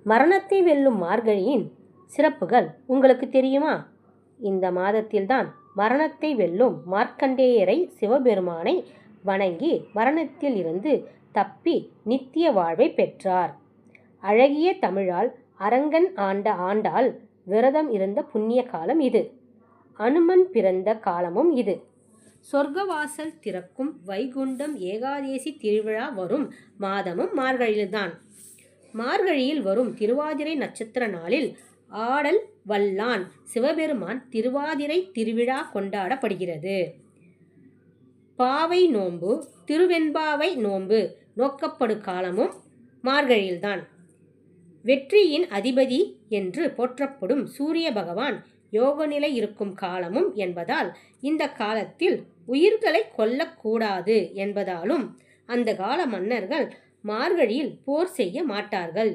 மரணத்தை வெல்லும் மார்கழியின் சிறப்புகள் உங்களுக்கு தெரியுமா? இந்த மாதத்தில்தான் மரணத்தை வெல்லும் மார்க்கண்டேயரை சிவபெருமானை வணங்கி மரணத்தில் இருந்து தப்பி நித்திய வாழ்வை பெற்றார். அழகிய தமிழால் அரங்கன் ஆண்ட ஆண்டாள் விரதம் இருந்த புண்ணிய காலம் இது. அனுமன் பிறந்த காலமும் இது. சொர்க்கவாசல் திறக்கும் வைகுண்டம் ஏகாதேசி திருவிழா வரும் மாதமும் மார்கழியில்தான். மார்கழியில் வரும் திருவாதிரை நட்சத்திர நாளில் ஆடல் வல்லான் சிவபெருமான் திருவாதிரை திருவிழா கொண்டாடப்படுகிறது. பாவை நோன்பு, திருவெண்பாவை நோன்பு நோக்கப்படு காலமும் மார்கழியில்தான். வெற்றியின் அதிபதி என்று போற்றப்படும் சூரிய பகவான் யோகநிலை இருக்கும் காலமும் என்பதால் இந்த காலத்தில் உயிர்களை கொல்லக்கூடாது என்பதாலும் அந்த கால மன்னர்கள் மார்கழியில் போர் செய்ய மாட்டார்கள்.